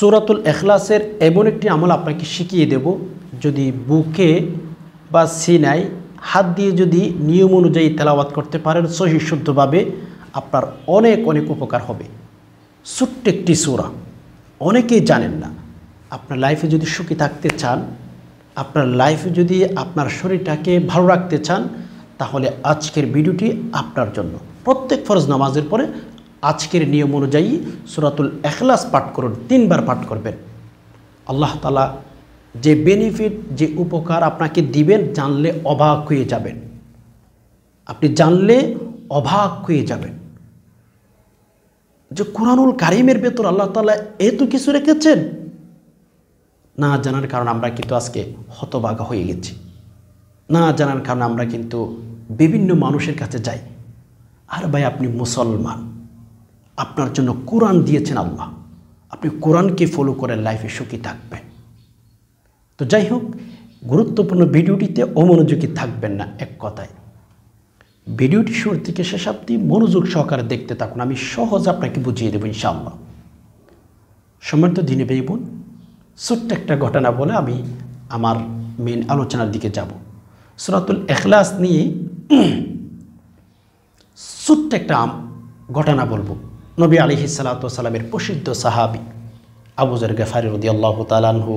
সূরাতুল ইখলাসের এমন একটি আমল আপনাকে শিখিয়ে দেব, যদি বুকে বা সিনায় হাত দিয়ে যদি নিয়ম অনুযায়ী তেলাওয়াত করতে পারেন সহি শুদ্ধভাবে, আপনার অনেক অনেক উপকার হবে। ছোট্ট একটি সূরা, অনেকেই জানেন না। আপনার লাইফে যদি সুখী থাকতে চান, আপনার লাইফে যদি আপনার শরীরটাকে ভালো রাখতে চান, তাহলে আজকের ভিডিওটি আপনার জন্য। প্রত্যেক ফরজ নামাজের পরে আজকের নিয়ম অনুযায়ী সূরাতুল ইখলাস পাঠ করুন, 3 বার পাঠ করবেন। আল্লাহ তাআলা যে বেনিফিট, যে উপকার আপনাকে দিবেন, জানলে অবাক হয়ে যাবেন। আপনি জানলে অবাক হয়ে যাবেন যে কুরআনুল কারীমের ভেতর আল্লাহ তাআলা এত কিছু রেখেছেন। না জানার কারণে আমরা কিন্তু আজকে হতভাগা হয়ে গেছি। না জানার কারণে আমরা কিন্তু বিভিন্ন মানুষের কাছে যাই, আর ভাই আপনি মুসলমান, আপনার জন্য কোরআন দিয়েছেন আল্লাহ, আপনি কোরআনকে ফলো করে লাইফে সুখী থাকবেন। তো যাই হোক, গুরুত্বপূর্ণ ভিডিওটিতে অমনোযোগী থাকবেন না। এক কথায় ভিডিওটি শুরু থেকে শেষ অবধি মনোযোগ সহকারে দেখতে থাকুন, আমি সহজ আপনাকে বুঝিয়ে দেবো ইনশাআল্লাহ। সম্মানিত দিনী ভাই বোন, ছোট্ট একটা ঘটনা বলে আমি আমার মেন আলোচনার দিকে যাব। সূরাতুল ইখলাস নিয়ে ছোট্ট একটা ঘটনা বলবো। নবী আলাইহিস সালাতু ওয়াস সালামের প্রসিদ্ধ সাহাবী আবু যর গফারি রাদিয়াল্লাহু তাআলা আনহু,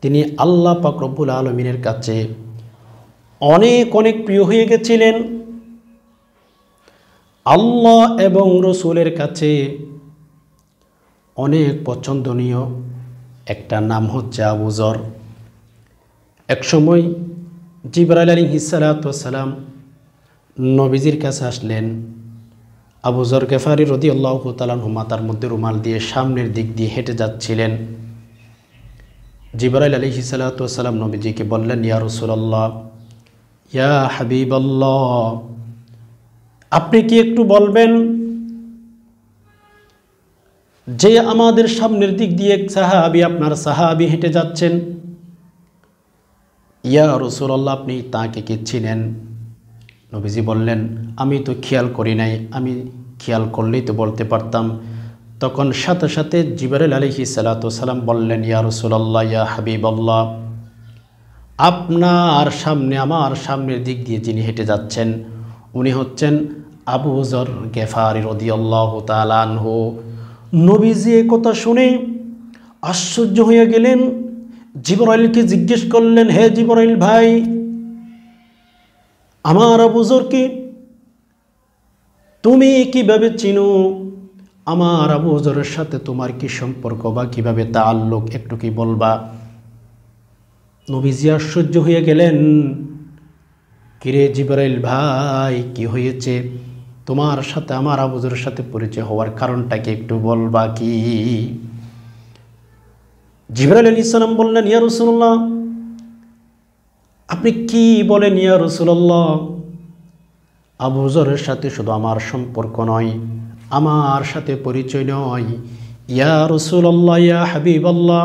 তিনি আল্লাহ পাক রব্বুল আলামিনের কাছে অনেক অনেক প্রিয় হয়ে গেছিলেন। আল্লাহ এবং রসুলের কাছে অনেক পছন্দনীয় একটা নাম হচ্ছে আবু যর। এক সময় জিবরাইল আলাইহিস সালাতু ওয়াস সালাম নবীজির কাছে আসলেন। আবু যর গফারি রাদিয়াল্লাহু তাআলা আনহু মাথার মধ্যে রুমাল দিয়ে সামনের দিক দিয়ে হেঁটে যাচ্ছিলেন। জিবরাইল আলাইহিস সালাতু ওয়াস সালাম নবীজিকে বললেন, ইয়া রাসূলুল্লাহ, ইয়া হাবিবাল্লাহ, আপনি কি একটু বলবেন যে আমাদের সামনের দিক দিয়ে এক সাহাবী, আপনার সাহাবী হেঁটে যাচ্ছেন। ইয়া রাসূলুল্লাহ, আপনি তাকে কি চিনেন? নবীজি বললেন, আমি তো খেয়াল করি নাই, আমি খেয়াল করলেই তো বলতে পারতাম। তখন সাথে সাথে জিবরাইল আলাইহিস সালাতু ওয়াস সালাম বললেন, ইয়া রাসূলুল্লাহ, ইয়া হাবিবাল্লাহ, আপনার সামনে, আমার সামনের দিক দিয়ে যিনি হেঁটে যাচ্ছেন, উনি হচ্ছেন আবু যর গফারি রাদিয়াল্লাহু তাআলা আনহু। নবীজি এই কথা শুনে আশ্চর্য হয়ে গেলেন। জিবরাইলকে জিজ্ঞেস করলেন, হে জিবরাইল ভাই, আমার আবু যরকে তুমি কিভাবে চিনো? আমার আবু যরের সাথে তোমার কি সম্পর্ক বা কিভাবে তাআল্লুক, একটু কি বলবা? নবীজি আশ্চর্য হয়ে গেলেন। কিরে জিবরাইল ভাই, কি হয়েছে? তোমার সাথে আমার আবু যরের সাথে পরিচয় হওয়ার কারণটা কি একটু বলবা কি? জিবরাইল আলাইহিস সালাম বললেন, ইয়া রাসূলুল্লাহ, আপনি কি বলেন ইয়া রাসূলুল্লাহ? আবু যরের সাথে শুধু আমার সম্পর্ক নয়, আমার সাথে পরিচয় নয়, ইয়া রাসূলুল্লাহ, ইয়া হাবিবাল্লাহ,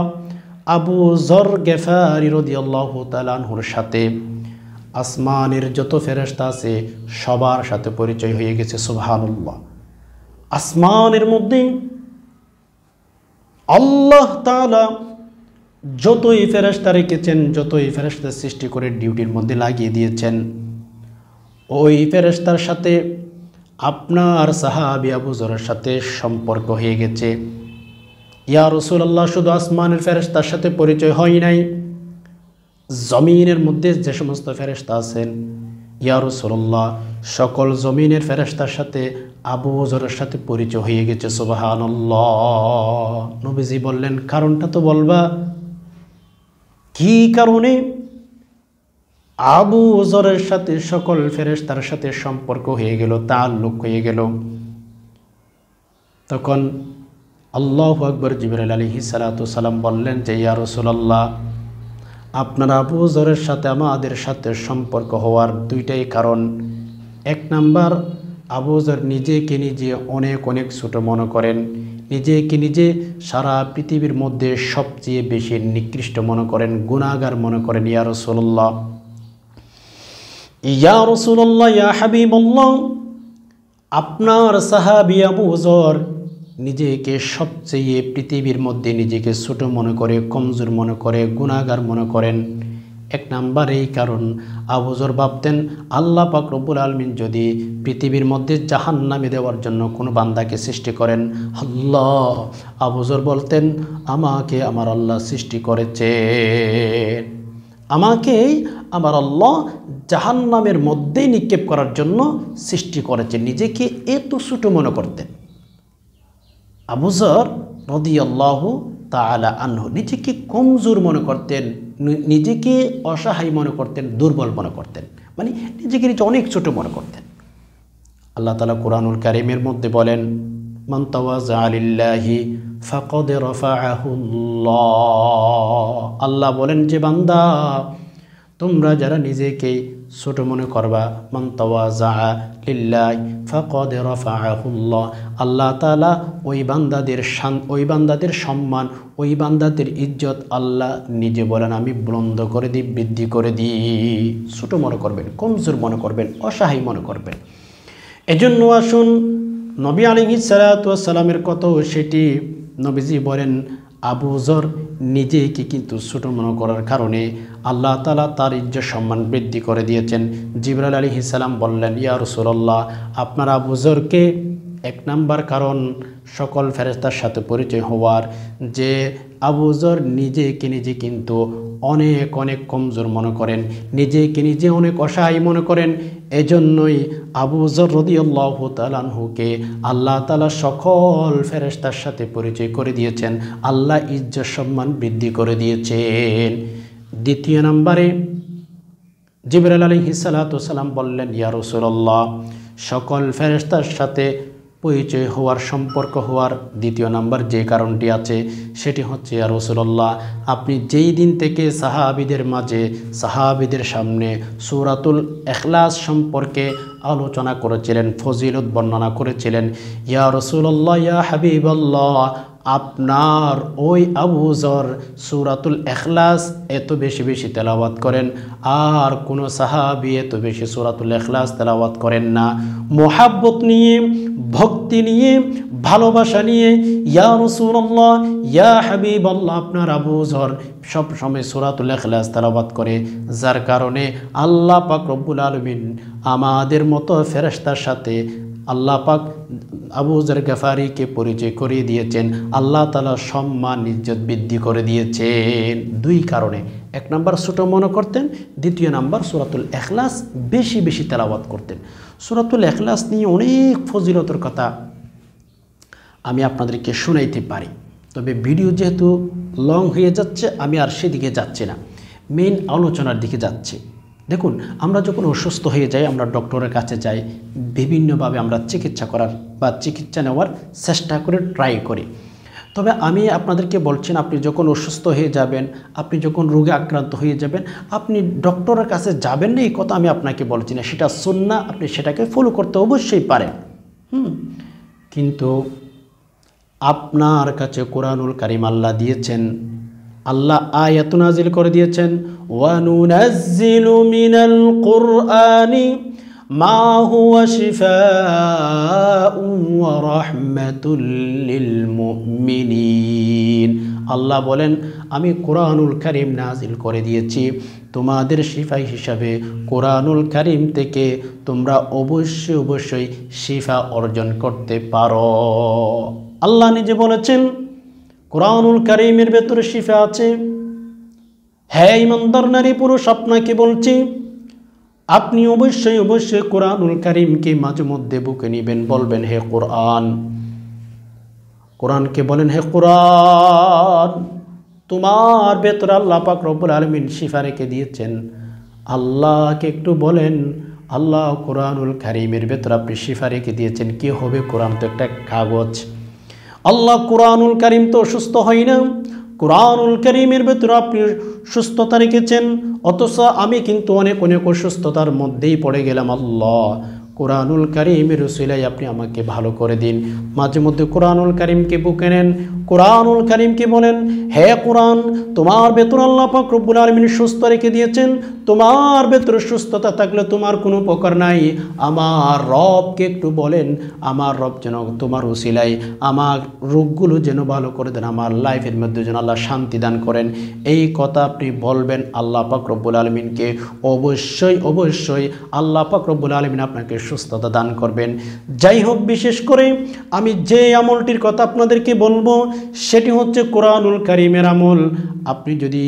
আবু যর গফারি রাদিয়াল্লাহু তাআলা আনহুর সাথে আসমানের যত ফেরেশতা আছে সবার সাথে পরিচয় হয়ে গেছে। সুবহানাল্লাহ। আসমানের মধ্যে আল্লাহ তাআলা যতই ফেরেশতা রেখেছেন, যতই ফেরেশতা সৃষ্টি করে ডিউটির মধ্যে লাগিয়ে দিয়েছেন, ওই ফেরেশতার সাথে আপনার সাহাবী আবু যরের সাথে সম্পর্ক হয়ে গেছে। ইয়া রাসূলুল্লাহ, শুধু আসমানের ফেরেশতার সাথে পরিচয় হয় নাই, জমিনের মধ্যে যে সমস্ত ফেরেশতা আছেন, ইয়া রাসূলুল্লাহ, সকল জমিনের ফেরেশতার সাথে আবু যরের সাথে পরিচয় হয়ে গেছে। সুবহানাল্লাহ। নবীজি বললেন, কারণটা তো বলবা, কি কারণে আবু যরের সাথে সকল ফেরেশতার সাথে সম্পর্ক হয়ে গেল, তাআল্লুক হয়ে গেল? তখন আল্লাহু আকবার, জিবরাইল আলাইহিস সালাতু ওয়াস সালাম বললেন যে, ইয়া রাসূলুল্লাহ, আপনার আবু যরের সাথে আমাদের সাথে সম্পর্ক হওয়ার দুইটাই কারণ। এক নাম্বার, আবু যর নিজেকে নিজে অনেক অনেক ছোট মনে করেন, নিজেকে নিজে সারা পৃথিবীর মধ্যে সবচেয়ে বেশি নিকৃষ্ট মনে করেন, গুনাহগার মনে করেন। ইয়া রাসূলুল্লাহ, ইয়া রাসূলুল্লাহ, ইয়া হাবিবাল্লাহ, আপনার সাহাবী আবু যর নিজেকে সবচেয়ে পৃথিবীর মধ্যে নিজেকে ছোট মনে করে, কমজোর মনে করে, গুনাহগার মনে করেন? এক নাম্বার এই কারণ, আবু যর ভাবতেন আল্লাহ পাক রব্বুল আলামিন যদি পৃথিবীর মধ্যে জাহান্নামে দেওয়ার জন্য কোনো বান্দাকে সৃষ্টি করেন, আল্লাহ, আবু যর বলতেন আমাকে আমার আল্লাহ সৃষ্টি করেছেন, আমাকে আমার আল্লাহ জাহান্নামের মধ্যেই নিক্ষেপ করার জন্য সৃষ্টি করেছেন। নিজেকে এত ছোট মনে করতেন আবু যর রাদিয়াল্লাহু তাআলা আনহু। নিজেকে কমজোর মনে করতেন, নিজেকে অসহায় মনে করতেন, দুর্বল মনে করতেন, মানে নিজেকে অনেক ছোট মনে করতেন। আল্লাহ তাআলা কুরআনুল কারীমের মধ্যে বলেন, মান তাওয়াযা লিল্লাহি ফাকাদ রাফাআহুল্লাহ। আল্লাহ বলেন যে বান্দা, তোমরা যারা নিজেকে ছোট মনে করবা, মান তাওয়াযা লিল্লাহি ফাকাদ রাফাআহুল্লাহ, আল্লাহ তাআলা ওই বান্দাদের সম্মান, ওই বান্দাদের ইজ্জত আল্লাহ নিজে বলেন আমি বুলন্দ করে দিই, বৃদ্ধি করে দিই। ছোট মনে করবেন, কমজোর মনে করবেন, অসহায় মনে করবেন। এজন্য আসুন নবী আলাইহিস সালাতু ওয়াস সালামের কথাও সেটি, নবীজি বলেন আবু যর নিজেকে কিন্তু ছোট মনে করার কারণে আল্লাহ তাআলা তার ইজ্জত সম্মান বৃদ্ধি করে দিয়েছেন। জিবরাইল আলাইহিস সালাম বললেন, ইয়া রাসূলুল্লাহ, আপনার আবু যরকে এক নাম্বার কারণ সকল ফেরেশতার সাথে পরিচয় হওয়ার, যে আবু যর নিজেকে নিজে কিন্তু অনেক অনেক কমজোর মনে করেন, নিজেকে নিজে অনেক অসহায় মনে করেন। এজন্যই আবু যর রাদিয়াল্লাহু তাআলা আনহুকে আল্লাহ তাআলা সকল ফেরেশতার সাথে পরিচয় করে দিয়েছেন, আল্লাহ ইজ্জত সম্মান বৃদ্ধি করে দিয়েছেন। দ্বিতীয় নম্বরে জিবরাইল আলাইহিস সালাতু ওয়াস সালাম বললেন, ইয়া রাসূলুল্লাহ, সকল ফেরেশতার সাথে পরিচয় হওয়ার, সম্পর্ক হওয়ার দ্বিতীয় নাম্বার যে কারণটি আছে সেটি হচ্ছে, ইয়া রাসূলুল্লাহ, আপনি যেই দিন থেকে সাহাবীদের সামনে সূরাতুল ইখলাস সম্পর্কে আলোচনা করেছিলেন, ফজিলত বর্ণনা করেছিলেন, ইয়া রাসূলুল্লাহ, ইয়া হাবিবাল্লাহ, আপনার ওই আবু যর সূরাতুল ইখলাস এত বেশি বেশি তেলাওয়াত করেন, আর কোনো সাহাবী এত বেশি সূরাতুল ইখলাস তেলাওয়াত করেন না। মুহাব্বত নিয়ে, ভক্তি নিয়ে, ভালোবাসা নিয়ে, ইয়া রাসূলুল্লাহ, ইয়া হাবিবাল্লাহ, আপনার আবু যর সব সময় সূরাতুল ইখলাস তেলাওয়াত করে, যার কারণে আল্লাহ পাক রব্বুল আলামিন আমাদের মতো ফেরেশতার সাথে আল্লাহ পাক আবু যর গফারিকে পরিচয় করিয়ে দিয়েছেন, আল্লাহ তাআলা সম্মান ইজ্জত বৃদ্ধি করে দিয়েছেন। দুই কারণে, এক নাম্বার ছোট মনে করতেন, দ্বিতীয় নাম্বার সূরাতুল ইখলাস বেশি বেশি তেলাওয়াত করতেন। সূরাতুল ইখলাস নিয়ে অনেক ফজিলতের কথা আমি আপনাদেরকে শোনাইতে পারি, তবে ভিডিও যেহেতু লং হয়ে যাচ্ছে আমি আর সেদিকে যাচ্ছি না, মেইন আলোচনার দিকে যাচ্ছি। দেখুন, আমরা যখন অসুস্থ হয়ে যাই, আমরা ডক্টরের কাছে যাই, বিভিন্নভাবে আমরা চিকিৎসা নেওয়ার চেষ্টা করে ট্রাই করি। তবে আমি আপনাদেরকে বলছেন, আপনি যখন অসুস্থ হয়ে যাবেন, আপনি যখন রোগে আক্রান্ত হয়ে যাবেন, আপনি ডক্টরের কাছে যাবেন না, এই কথা আমি আপনাকে বলছি না, সেটা সুন্নাহ, আপনি সেটাকে ফলো করতে অবশ্যই পারেন। কিন্তু আপনার কাছে কোরআনুল কারীম আল্লাহ দিয়েছেন, আল্লাহ আয়াত নাজিল করে দিয়েছেন, ওয়া নুনাজ্জিলু মিনাল কুরআনি মা হুয়া শিফাউন ওয়া রাহমাতুল লিল মুমিনিন। আল্লাহ বলেন, আমি কোরআনুল কারীম নাজিল করে দিয়েছি তোমাদের শিফা হিসাবে। কোরআনুল কারীম থেকে তোমরা অবশ্যই অবশ্যই শিফা অর্জন করতে পারো। আল্লাহ নিজে বলেছেন কোরআনুল কারীমের ভেতরে শিফা আছে। হ্যাঁ ইমানদার নারী পুরুষ, আপনাকে বলছি, আপনি অবশ্যই অবশ্যই কোরআনুল কারীমকে মাঝে মধ্যে বুকে নেবেন, বলবেন হে কোরআন, কোরআনকে বলেন হে কোরআন, তোমার ভেতরে আল্লাহ পাক রব্বুল আলামিন শিফা রেখে দিয়েছেন। আল্লাহকে একটু বলেন, আল্লাহ কোরআনুল কারীমের ভেতরে আপনি শিফা রেখে দিয়েছেন, কি হবে? কোরআন তো একটা কাগজ। আল্লাহ কোরআনুল কারীম তো অসুস্থ হয় না, কোরআনুল কারীমের ভেতরে আপনি সুস্থতা রেখেছেন, অথচ আমি কিন্তু অনেক অনেক অসুস্থতার মধ্যেই পড়ে গেলাম। আল্লাহ কোরআনুল কারীমের উসিলায় আপনি আমাকে ভালো করে দিন। মাঝে মধ্যে কোরআনুল কারীমকে বুকে নেন, কোরআনুল কারীমকে বলেন, হে কোরআন, তোমার ভেতর আল্লাহ পাক রব্বুল আলামিন সুস্থ রেখে দিয়েছেন, তোমার ভেতরে সুস্থতা থাকলে তোমার কোনো উপকার নাই। আমার রবকে একটু বলেন, আমার রব যেন তোমার উসিলায় আমার রোগগুলো যেন ভালো করে দেন, আমার লাইফের মধ্যে যেন আল্লাহ শান্তি দান করেন। এই কথা আপনি বলবেন আল্লাহ পাক রব্বুল আলামিনকে, অবশ্যই অবশ্যই আল্লাহ পাক রব্বুল আলামিন আপনাকে সুস্থতা দান করবেন। যাই হোক, বিশেষ করে আমি যে আমলটির কথা আপনাদেরকে বলবো সেটি হচ্ছে কোরআনুল কারীমের আমল। আপনি যদি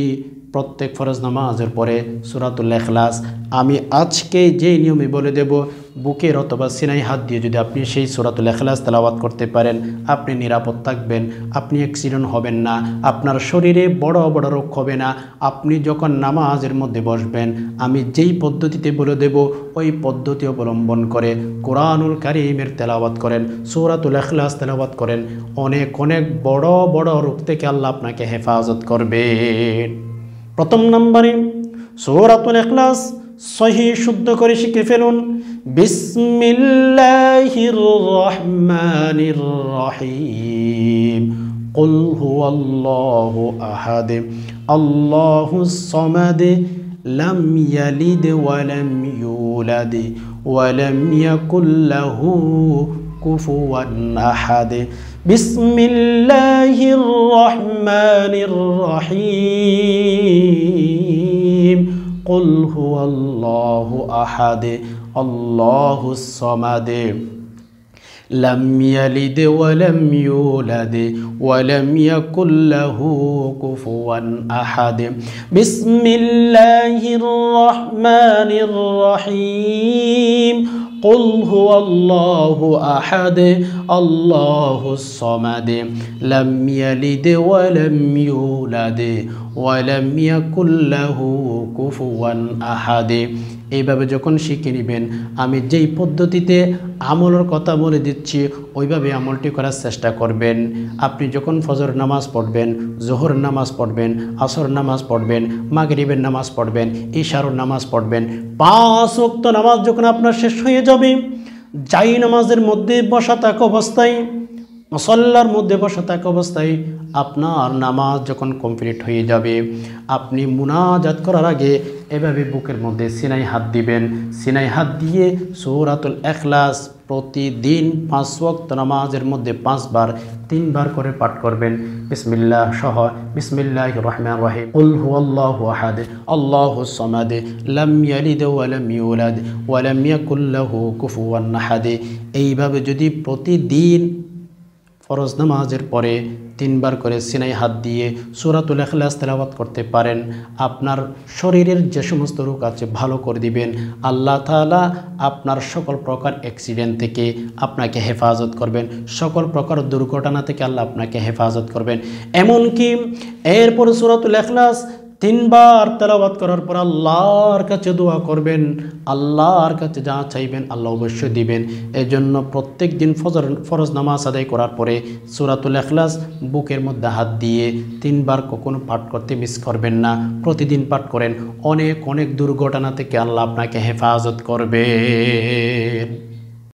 প্রত্যেক ফরজ নামাজের পরে সূরাতুল ইখলাস, আমি আজকে যে নিয়মে বলে দেব, বুকের অথবা সিনাই হাত দিয়ে যদি আপনি সেই সূরাতুল ইখলাস তেলাওয়াত করতে পারেন, আপনি নিরাপদ থাকবেন, আপনি অ্যাক্সিডেন্ট হবেন না, আপনার শরীরে বড় বড় রোগ হবে না। আপনি যখন নামাজের মধ্যে বসবেন, আমি যেই পদ্ধতিতে বলে দেব ওই পদ্ধতি অবলম্বন করে কোরআনুল কারীমের তেলাওয়াত করেন, সূরাতুল ইখলাস তেলাওয়াত করেন, অনেক অনেক বড় বড় রোগ থেকে আল্লাহ আপনাকে হেফাজত করবেন। প্রথম নম্বরে সূরাতুল ইখলাস সহি শুদ্ধ করে শিখে ফেলুন। বিসমিল্লাহির রহমানির রহিম। কুল হুয়াল্লাহু আহাদ আল্লাহুস সামাদ লাম ইয়ালিদ ওয়া লাম ইউলাদ ওয়া লাম ইয়াকুল লাহু কুফুয়ান আহাদ। বিসমিল্লাহির রহমানির রহিম। কুল হুয়াল্লাহু আহাদ আল্লাহুস সামাদ লাম ইয়ালিদ ওয়া লাম ইউলাদ ওয়া লাম ইয়াকুল লাহু কুফুয়ান আহাদ। বিসমিল্লাহির রহমানির রহিম। কুল হুয়াল্লাহু আহাদ আল্লাহুস সামাদ লাম ইয়ালিদ ওয়া লাম ইউলাদ ওয়া লাম ইয়াকুল লাহু কুফুয়ান আহাদ। এইভাবে যখন শিখে নেবেন, আমি যেই পদ্ধতিতে আমলের কথা বলে দিচ্ছি ওইভাবে আমলটি করার চেষ্টা করবেন। আপনি যখন ফজর নামাজ পড়বেন, জোহর নামাজ পড়বেন, আসর নামাজ পড়বেন, মাগরিবের নামাজ পড়বেন, ইশার নামাজ পড়বেন, 5 ওয়াক্ত নামাজ যখন আপনার শেষ হয়ে যাবে, যাই নামাজের মধ্যে বসা থাকা অবস্থায়, মুসল্লার মধ্যে বসা থাকা অবস্থায় আপনার নামাজ যখন কমপ্লিট হয়ে যাবে, আপনি মুনাজাত করার আগে এভাবে বুকের মধ্যে সিনাই হাত দিবেন। সিনাই হাত দিয়ে সূরাতুল ইখলাস প্রতিদিন 5 ওয়াক্ত নামাজের মধ্যে 5 বার 3 বার করে পাঠ করবেন। বিসমিল্লাহ সহ বিসমিল্লাহির রহমানির রহিম। কুল হুয়াল্লাহু আহাদ আল্লাহুস সামাদ লাম ইয়ালিদ ওয়া লাম ইউলাদ ওয়া লাম ইয়াকুল লাহু কুফুয়ান আহাদ। এইভাবে যদি প্রতিদিন ফরজ নামাজের পরে 3 বার করে সিনাই হাত দিয়ে সূরাতুল ইখলাস তেলাওয়াত করতে পারেন, আপনার শরীরের যে সমস্ত রোগ আছে ভালো করে দিবেন। আল্লাহ তাআলা আপনার সকল প্রকার অ্যাক্সিডেন্ট থেকে আপনাকে হেফাজত করবেন, সকল প্রকার দুর্ঘটনা থেকে আল্লাহ আপনাকে হেফাজত করবেন। এমনকি এরপর সূরাতুল ইখলাস 3 বার তেলাওয়াত করার পর আল্লাহর কাছে দোয়া করবেন, আল্লাহর কাছে যা চাইবেন আল্লাহ অবশ্যই দিবেন। এজন্য প্রত্যেক দিন ফরজ নামাজ আদায় করার পরে সূরাতুল ইখলাস বুকের মধ্যে হাত দিয়ে 3 বার কখনো পাঠ করতে মিস করবেন না, প্রতিদিন পাঠ করেন। অনেক অনেক দুর্ঘটনা থেকে আল্লাহ আপনাকে হেফাজত করবেন।